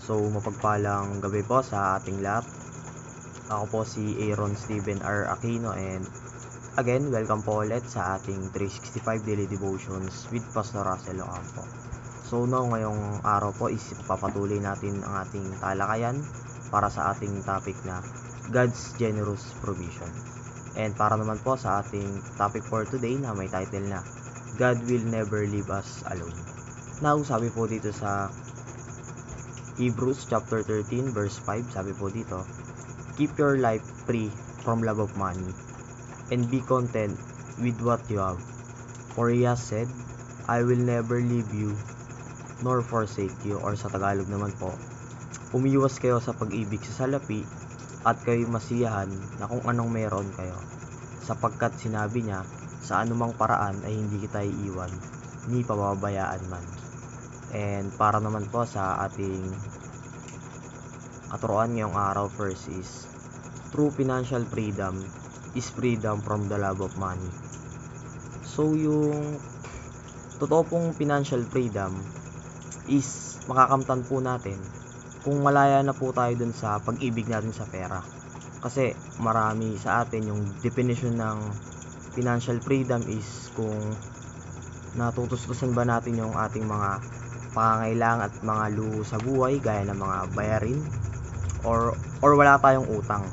So, mapagpalang gabi po sa ating lahat. Ako po si Aaron Steven R. Aquino and again, welcome po ulit sa ating 365 Daily Devotions with Pastor Russell Ocampo. So, ngayong araw po is papatuloy natin ang ating talakayan para sa ating topic na God's Generous Provision. And para naman po sa ating topic for today na may title na God Will Never Leave Us Alone. Now, sabi po dito sa Hebrews chapter 13 verse 5, sabi po dito, keep your life free from love of money and be content with what you have. For he has said, I will never leave you nor forsake you. Or sa Tagalog naman po, umiwas kayo sa pag-ibig sa salapi at kayo masiyahan na kung anong meron kayo. Sapagkat sinabi niya, sa anumang paraan ay hindi kita iiwan, ni pababayaan man. And para naman po sa ating katuruan ngayong araw, first is true financial freedom is freedom from the love of money. So yung totoo pong financial freedom is makakamtan po natin kung malaya na po tayo dun sa pag-ibig natin sa pera. Kasi marami sa atin yung definition ng financial freedom is kung natutustusan ba natin yung ating mga pangangailangan at mga luho sa buhay gaya ng mga bayarin or wala tayong utang.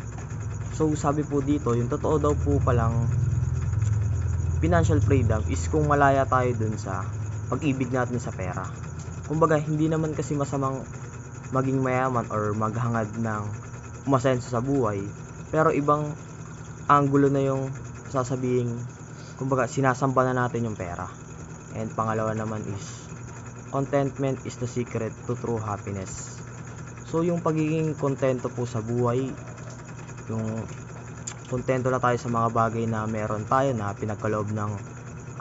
So sabi po dito, yung totoo daw po palang financial freedom is kung malaya tayo dun sa pag-ibig natin sa pera. Kumbaga, hindi naman kasi masamang maging mayaman or maghangad ng umasenso sa buhay, pero ibang anggulo na yung sasabihin, kumbaga sinasamba na natin yung pera. And pangalawa naman is contentment is the secret to true happiness. So yung pagiging kontento po sa buhay, yung kontento na tayo sa mga bagay na meron tayo na pinagkaloob ng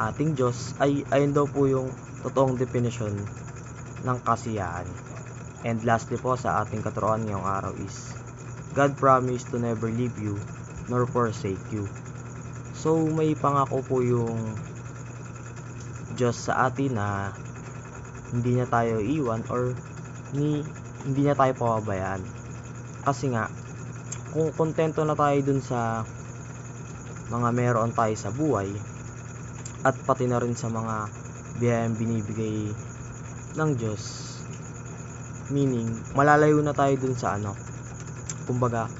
ating Diyos, ay ayun daw po yung totoong definition ng kasiyahan. And lastly po sa ating katuruan ngayong araw is God promised to never leave you nor forsake you. So may pangako po yung Diyos sa atin na hindi niya tayo iwan or hindi niya tayo pababayaan. Kasi nga, kung kontento na tayo dun sa mga meron tayo sa buhay at pati na rin sa mga biyayang binibigay ng Diyos, meaning malalayo na tayo dun sa kumbaga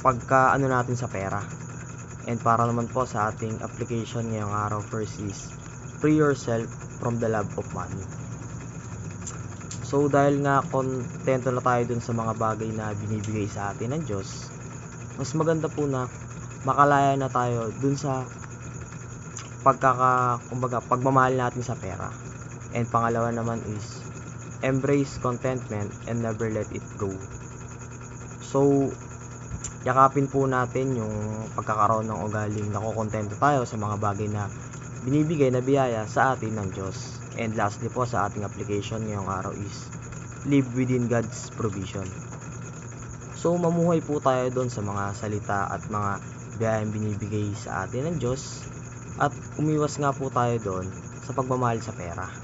pagka natin sa pera. And para naman po sa ating application ngayong araw, first is free yourself from the love of money. So dahil nga kontento na tayo dun sa mga bagay na binibigay sa atin ng Diyos, mas maganda po na makalaya na tayo dun sa pagmamahal natin sa pera. And pangalawa naman is embrace contentment and never let it go. So yakapin po natin yung pagkakaroon ng ugaling nakokontento tayo sa mga bagay na binibigay na biyaya sa atin ng Diyos. And lastly po sa ating application ngayong araw is live within God's provision. So mamuhay po tayo doon sa mga salita at mga biyayang binibigay sa atin ng Diyos at umiwas nga po tayo doon sa pagmamahal sa pera.